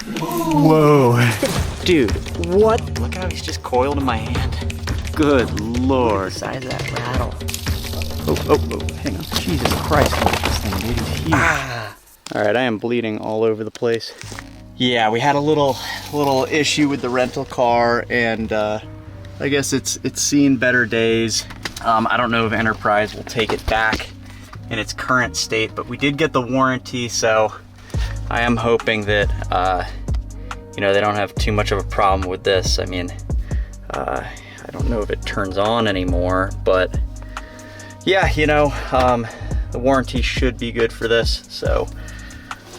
Whoa. Dude, what? Look how he's just coiled in my hand. Good Lord. The size of that rattle. Oh, hang on. Jesus Christ, look at this thing, dude. He's huge. All right, I am bleeding all over the place. Yeah, we had a little issue with the rental car, and I guess it's seen better days. I don't know if Enterprise will take it back in its current state, but we did get the warranty, so I am hoping that you know, they don't have too much of a problem with this. I mean, I don't know if it turns on anymore, but yeah, you know, the warranty should be good for this, so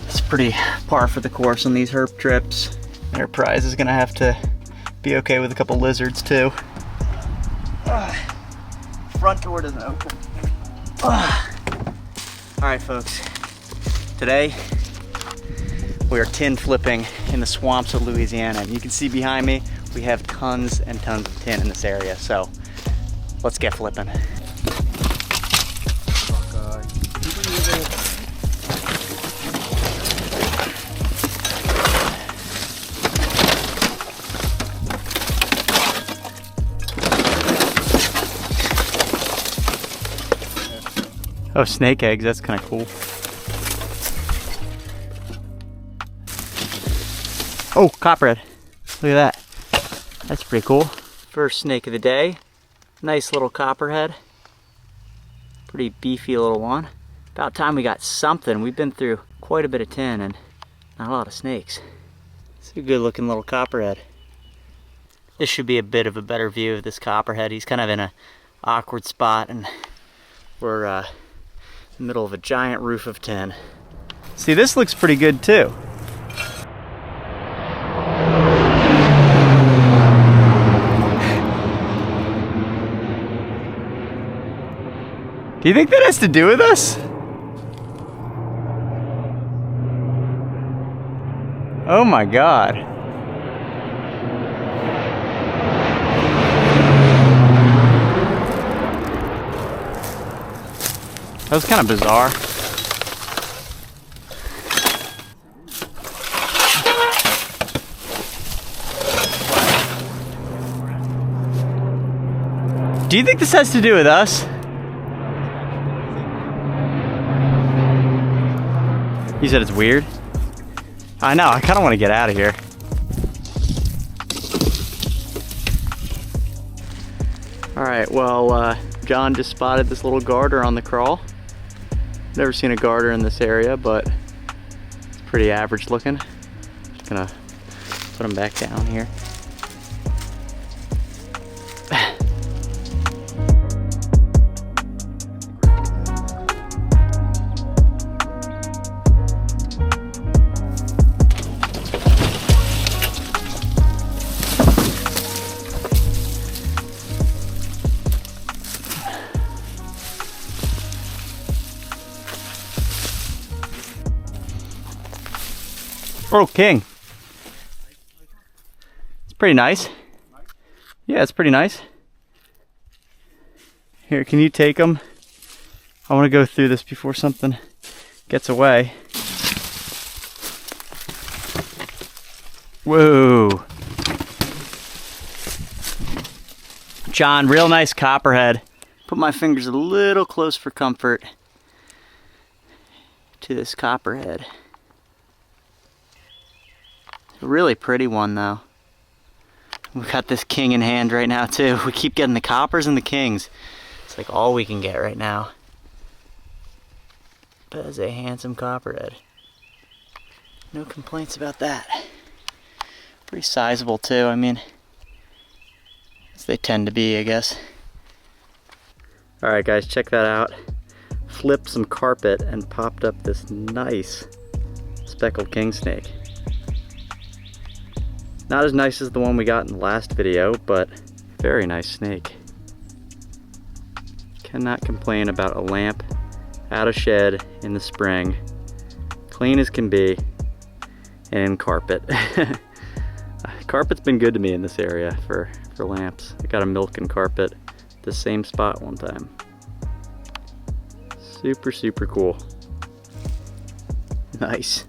it's pretty par for the course on these herp trips. Enterprise is gonna have to be okay with a couple lizards too. Front door doesn't open. All right, folks, today we are tin flipping in the swamps of Louisiana, and you can see behind me we have tons and tons of tin in this area, so let's get flipping. Oh, snake eggs, that's kind of cool. Oh, copperhead. Look at that. That's pretty cool. First snake of the day. Nice little copperhead. Pretty beefy little one. About time we got something. We've been through quite a bit of tin and not a lot of snakes. It's a good looking little copperhead. This should be a bit of a better view of this copperhead. He's kind of in an awkward spot, and we're in the middle of a giant roof of tin. See, this looks pretty good too. Do you think that has to do with us? Oh my God. That was kind of bizarre. Do you think this has to do with us? You said it's weird? I know, I kind of want to get out of here. Alright, well, John just spotted this little garter on the crawl. Never seen a garter in this area, but it's pretty average looking. Just gonna put him back down here. Oh, king. It's pretty nice. Yeah, it's pretty nice. Here, can you take them? I want to go through this before something gets away. Whoa. John, real nice copperhead. Put my fingers a little close for comfort to this copperhead. A really pretty one though. We got this king in hand right now too. We keep getting the coppers and the kings. It's like all we can get right now. That is a handsome copperhead. No complaints about that. Pretty sizable too, I mean, as they tend to be, I guess. Alright guys, check that out. Flipped some carpet and popped up this nice speckled king snake. Not as nice as the one we got in the last video, but very nice snake. Cannot complain about a lamp out of shed in the spring, clean as can be, and in carpet. Carpet's been good to me in this area for lamps. I got a milking carpet at the same spot one time. Super, super cool. Nice.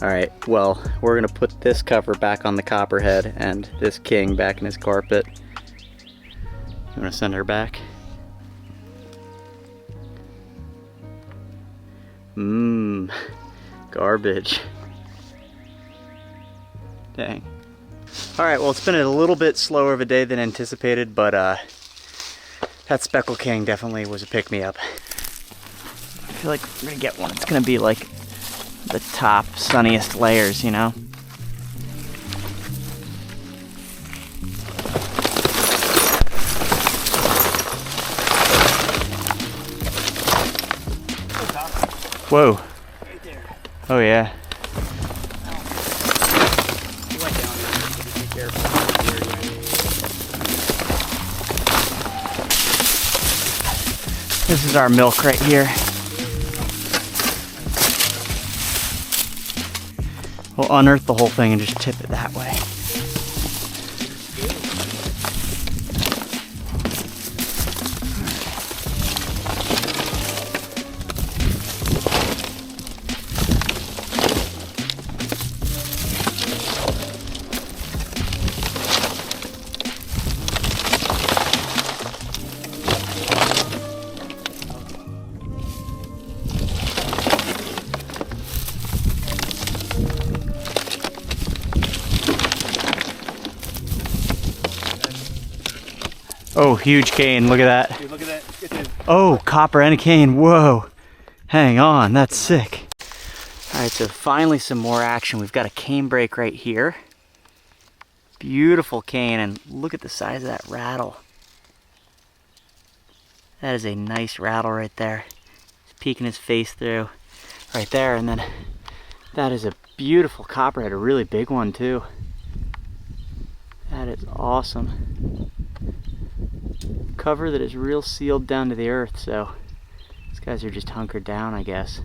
All right, well, we're gonna put this cover back on the copperhead and this king back in his carpet. You wanna send her back? Garbage. Dang. All right, well, it's been a little bit slower of a day than anticipated, but that speckled king definitely was a pick-me-up. I feel like we're gonna get one. It's gonna be like the top, sunniest layers, you know? Whoa. Right there. Oh, yeah. He went down there, so be careful. This is our milk right here. We'll unearth the whole thing and just tip it that way. Oh, huge cane, look at that. Dude, look at that. Get this. Oh, copper and a cane, whoa. Hang on, that's sick. All right, so finally some more action. We've got a cane break right here. Beautiful cane, and look at the size of that rattle. That is a nice rattle right there. He's peeking his face through right there, and then that is a beautiful copperhead, a really big one too. That is awesome. Cover that is real sealed down to the earth, so these guys are just hunkered down, I guess,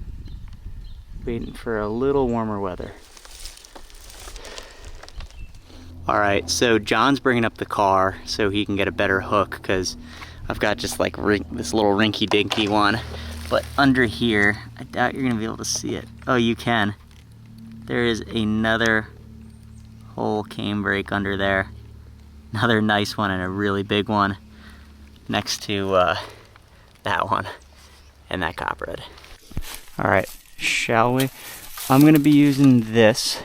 waiting for a little warmer weather. All right, so John's bringing up the car so he can get a better hook, because I've got just like this little rinky-dinky one, but under here, I doubt you're gonna be able to see it. Oh, you can. There is another whole cane break under there. Another nice one and a really big one next to that one and that copperhead. All right, shall we? I'm gonna be using this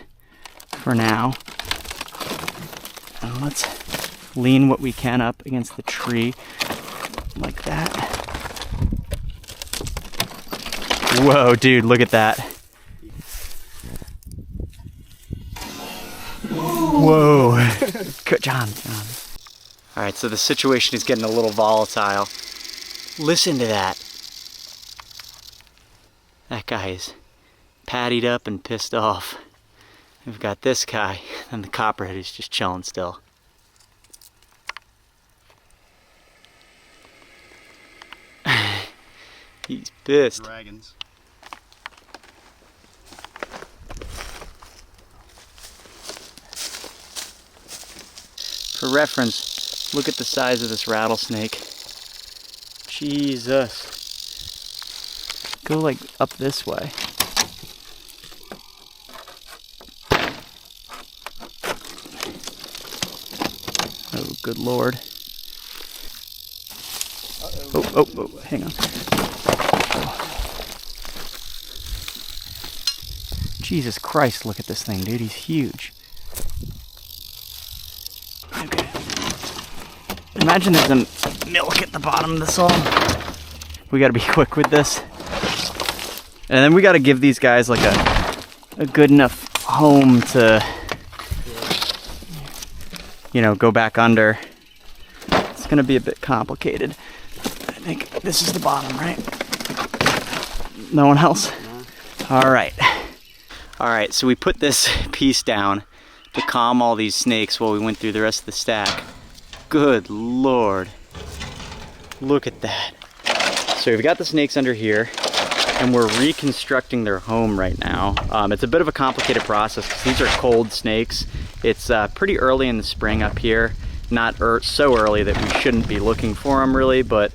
for now. And let's lean what we can up against the tree like that. Whoa, dude, look at that. Whoa. Good John. All right, so the situation is getting a little volatile. Listen to that. That guy is pattied up and pissed off. We've got this guy, and the copperhead is just chilling still. He's pissed. Dragons. For reference, look at the size of this rattlesnake. Jesus. Go like up this way. Oh, good Lord. Oh, hang on. Jesus Christ, look at this thing, dude. He's huge. Okay. Imagine there's some milk at the bottom of this all. We gotta be quick with this. And then we gotta give these guys like a good enough home to, you know, go back under. It's gonna be a bit complicated. I think this is the bottom, right? No one else? All right. All right, so we put this piece down to calm all these snakes while we went through the rest of the stack. Good Lord. Look at that. So we've got the snakes under here, and we're reconstructing their home right now. It's a bit of a complicated process because these are cold snakes. It's pretty early in the spring up here. Not so early that we shouldn't be looking for them really, but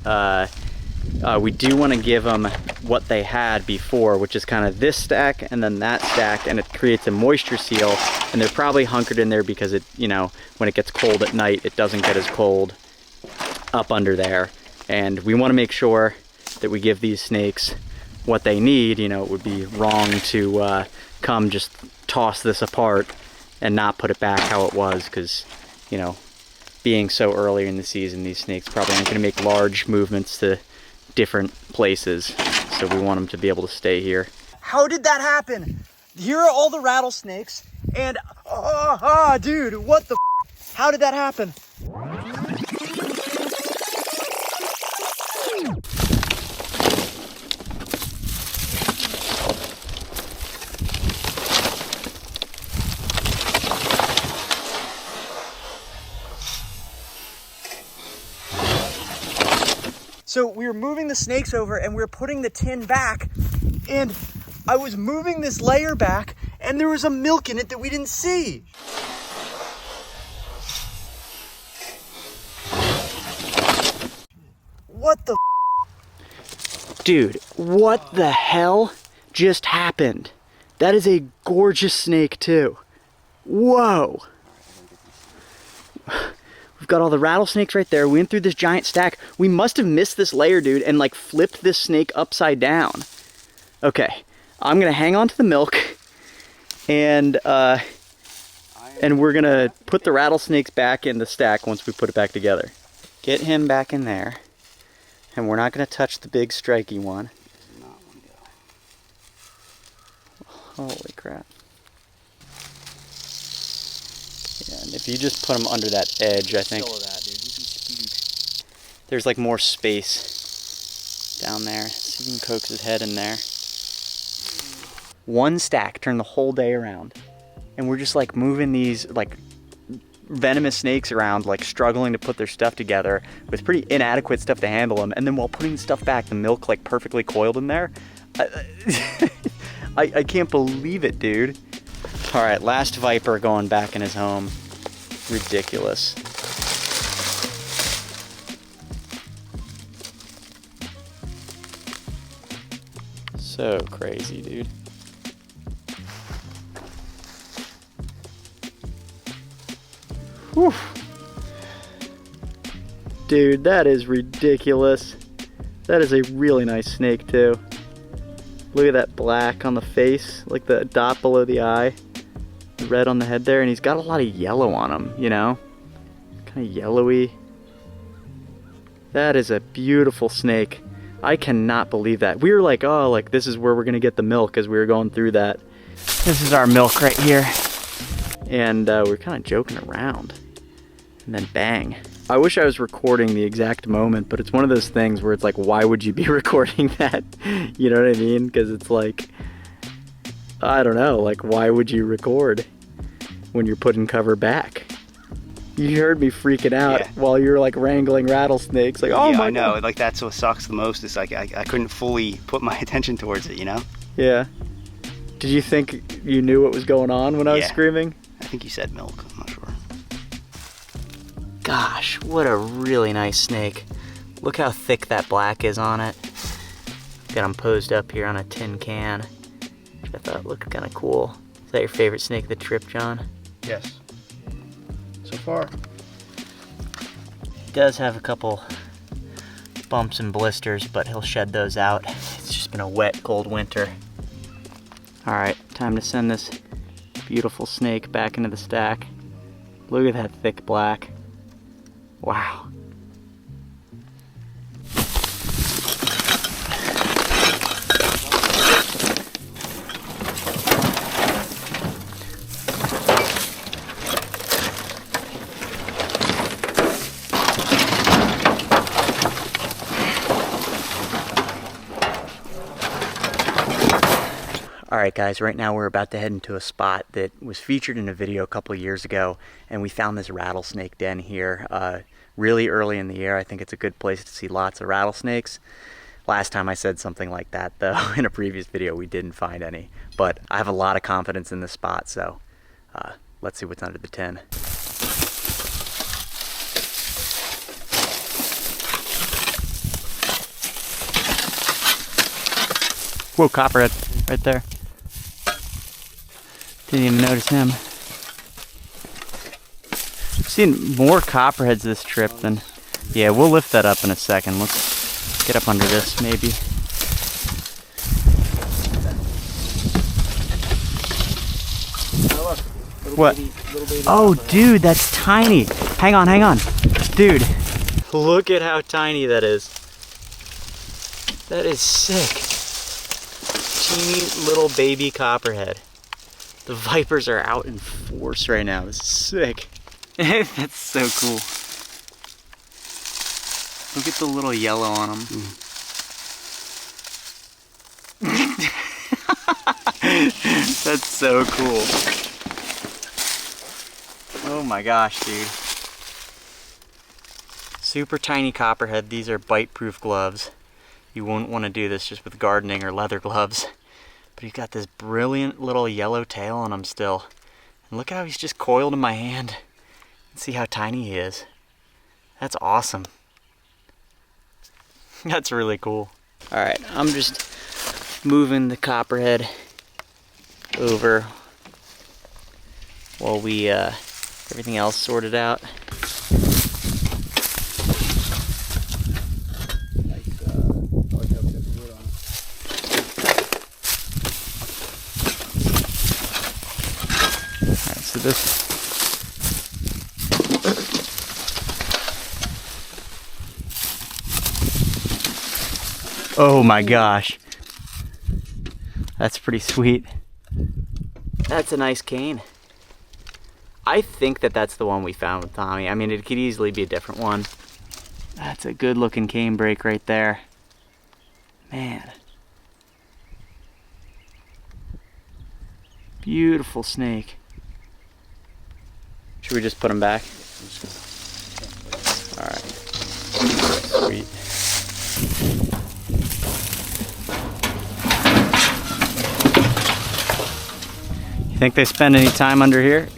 we do want to give them what they had before, which is kind of this stack and then that stack, and it creates a moisture seal, and they're probably hunkered in there because it, you know, when it gets cold at night, it doesn't get as cold up under there. And we want to make sure that we give these snakes what they need. You know, it would be wrong to come just toss this apart and not put it back how it was, because, you know, being so early in the season, these snakes probably aren't going to make large movements to different places, so we want them to be able to stay here. How did that happen? Here are all the rattlesnakes, and dude, what the f? How did that happen? So we were moving the snakes over and we were putting the tin back, and I was moving this layer back and there was a milk in it that we didn't see. What the f? Dude, what the hell just happened? That is a gorgeous snake too. Whoa. We've got all the rattlesnakes right there. We went through this giant stack. We must have missed this layer, dude, and like flipped this snake upside down. Okay, I'm gonna hang on to the milk, and we're gonna put the rattlesnakes back in the stack once we put it back together. Get him back in there, and we're not gonna touch the big striky one. Holy crap. Yeah, and if you just put him under that edge, I think there's like more space down there. See if you can coax his head in there. One stack turned the whole day around, and we're just like moving these like venomous snakes around, like struggling to put their stuff together with pretty inadequate stuff to handle them. And then while putting stuff back, the milk like perfectly coiled in there. I can't believe it, dude. All right, last Viper going back in his home. Ridiculous. So crazy, dude. Whew. Dude, that is ridiculous. That is a really nice snake too. Look at that black on the face, like the dot below the eye. The red on the head there, and he's got a lot of yellow on him, you know? Kind of yellowy. That is a beautiful snake. I cannot believe that. We were like, oh, like this is where we're gonna get the milk as we were going through that. This is our milk right here. And we're kind of joking around. And then bang. I wish I was recording the exact moment, but it's one of those things where it's like, why would you be recording that? You know what I mean? Because it's like, I don't know, like why would you record when you're putting cover back? You heard me freaking out while you were like wrangling rattlesnakes. Like, oh my God. I know. Like that's what sucks the most. Is like I couldn't fully put my attention towards it. You know? Yeah. Did you think you knew what was going on when I was screaming? I think you said milk. I'm not sure. Gosh, what a really nice snake. Look how thick that black is on it. Got him posed up here on a tin can, which I thought looked kind of cool. Is that your favorite snake of the trip, John? Yes. So far. He does have a couple bumps and blisters, but he'll shed those out. It's just been a wet, cold winter. All right, time to send this beautiful snake back into the stack. Look at that thick black. Wow. Alright guys, right now we're about to head into a spot that was featured in a video a couple of years ago, and we found this rattlesnake den here really early in the year. I think it's a good place to see lots of rattlesnakes. Last time I said something like that though, in a previous video, we didn't find any. But I have a lot of confidence in this spot, so let's see what's under the tin. Whoa, copperhead, right there. Didn't even notice him. I've seen more copperheads this trip than... Yeah, we'll lift that up in a second. Let's get up under this, maybe. What? Oh, dude, that's tiny. Hang on, hang on. Dude, look at how tiny that is. That is sick. Teeny little baby copperhead. The vipers are out in force right now. This is sick. That's so cool. Look at the little yellow on them. That's so cool. Oh my gosh, dude. Super tiny copperhead. These are bite-proof gloves. You wouldn't want to do this just with gardening or leather gloves. But he's got this brilliant little yellow tail on him still. And look how he's just coiled in my hand. See how tiny he is. That's awesome. That's really cool. Alright, I'm just moving the copperhead over while we everything else sorted out. Alright, so this... Oh my gosh. That's pretty sweet. That's a nice cane. I think that that's the one we found with Tommy. I mean, it could easily be a different one. That's a good looking cane break right there. Man. Beautiful snake. Should we just put him back? All right. Sweet. You think they spend any time under here?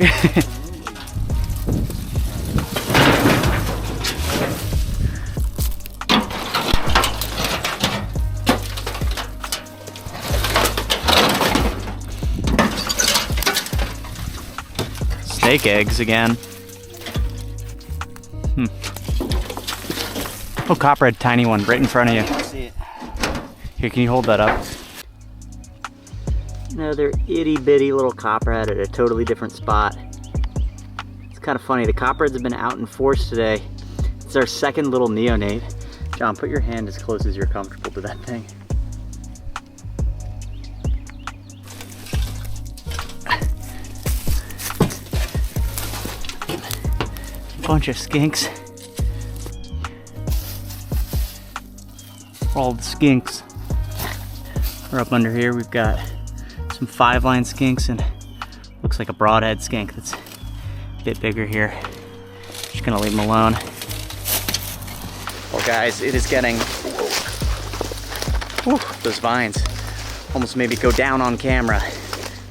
Snake eggs again. Oh, copperhead, tiny one, right in front of you. I see it. Here, can you hold that up? Another itty bitty little copperhead at a totally different spot. It's kind of funny, the copperheads have been out in force today. It's our second little neonate. John, put your hand as close as you're comfortable to that thing. Bunch of skinks. All the skinks are up under here. We've got some 5-line skinks and looks like a broadhead skink that's a bit bigger here. Just gonna leave him alone. Well guys, it is getting, those vines almost made me go down on camera,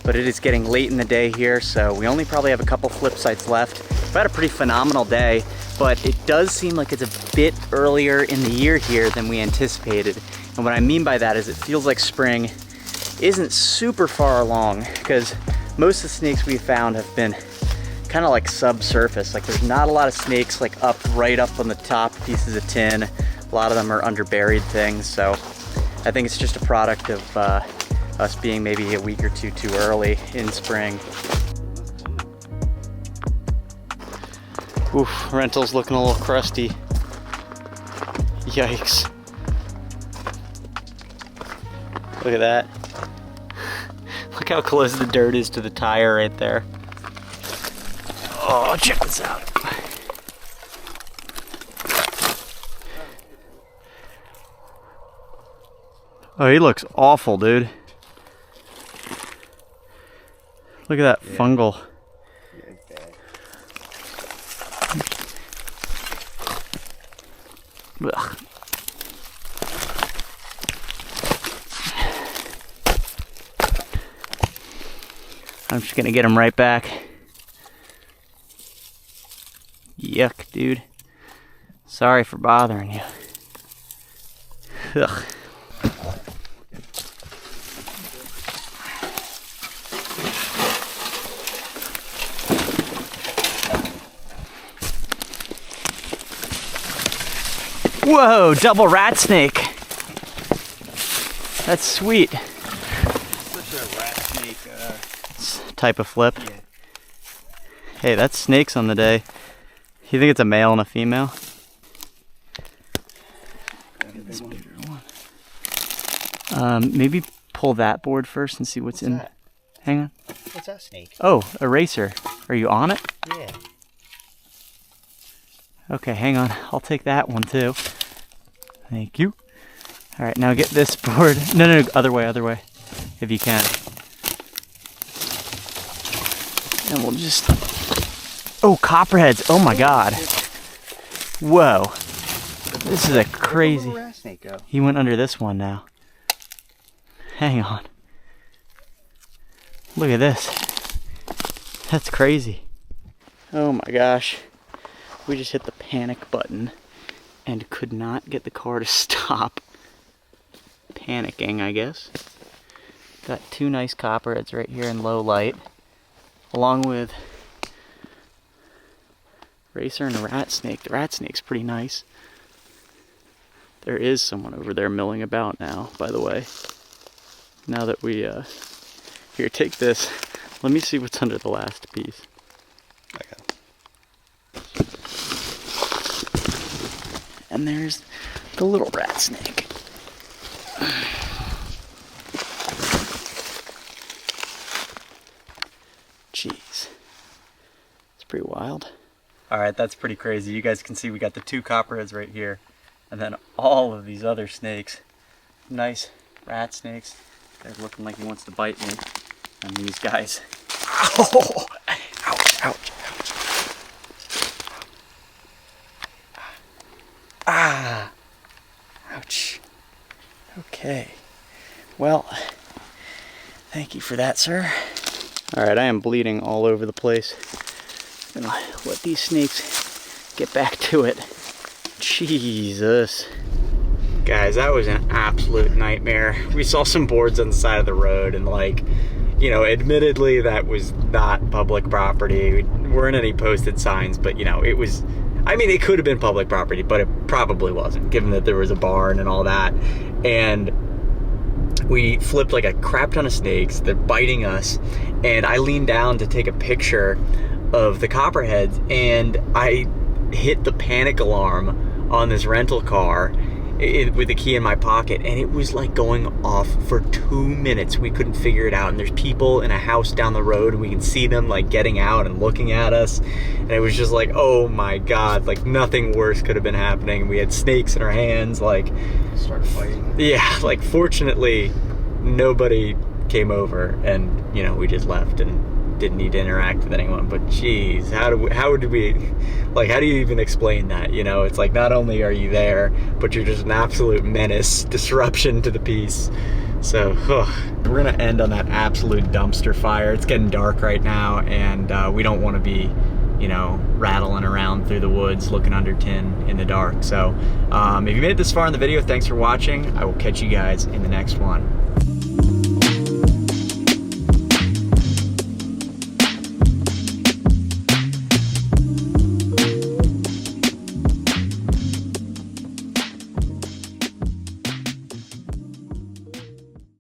but it is getting late in the day here, so we only probably have a couple flip sites left. We've had a pretty phenomenal day, but it does seem like it's a bit earlier in the year here than we anticipated. And what I mean by that is it feels like spring isn't super far along, because most of the snakes we found have been kind of like subsurface. Like there's not a lot of snakes like right up on the top pieces of tin. A lot of them are under buried things. So I think it's just a product of us being maybe a week or two too early in spring. Oof, rental's looking a little crusty. Yikes. Look at that. Look how close the dirt is to the tire right there. Oh, check this out. Oh, he looks awful, dude. Look at that fungal. Ugh. I'm just gonna get him right back. Yuck, dude. Sorry for bothering you. Ugh. Whoa, double rat snake. That's sweet. Such a rat snake Type of flip. Yeah. Hey, that's snakes on the day. You think it's a male and a female? This bigger one. Maybe pull that board first and see what's in. that? Hang on. What's that snake? Oh, eraser. Are you on it? Yeah. Okay, hang on. I'll take that one too. Thank you. All right, now get this board. No, other way, if you can. And we'll just. Oh, copperheads! Oh my God! Whoa! This is a crazy. Where'd the rat snake go? He went under this one now. Hang on. Look at this. That's crazy. Oh my gosh. We just hit the panic button and could not get the car to stop panicking, I guess. Got two nice copperheads right here in low light, along with Racer and a rat snake. The rat snake's pretty nice. There is someone over there milling about now, by the way. Now that we, here, take this. Let me see what's under the last piece. Okay. And there's the little rat snake. Jeez. It's pretty wild. Alright, that's pretty crazy. You guys can see we got the two copperheads right here. And then all of these other snakes. Nice rat snakes. Guy's looking like he wants to bite me. And these guys. Oh! Ouch, ouch, ouch. Ah! Ouch. Okay. Well, thank you for that, sir. Alright, I am bleeding all over the place. I'm gonna let these snakes get back to it. Jesus. Guys, that was an absolute nightmare. We saw some boards on the side of the road and like, you know, admittedly that was not public property. We weren't any posted signs, but you know, it was, I mean, it could have been public property, but it probably wasn't, given that there was a barn and all that. And we flipped like a crap ton of snakes. They're biting us. And I leaned down to take a picture of the copperheads and I hit the panic alarm on this rental car with the key in my pocket, and it was like going off for 2 minutes. We couldn't figure it out, and there's people in a house down the road and we can see them like getting out and looking at us, and it was just like, oh my God, like nothing worse could have been happening. We had snakes in our hands, like Start fighting. yeah, like fortunately nobody came over, and you know, we just left and didn't need to interact with anyone. But geez, how do you even explain that? You know, it's like not only are you there, but you're just an absolute menace, disruption to the peace. So we're gonna end on that absolute dumpster fire. It's getting dark right now, and we don't want to be, you know, rattling around through the woods looking under tin in the dark. So if you made it this far in the video, thanks for watching. I will catch you guys in the next one.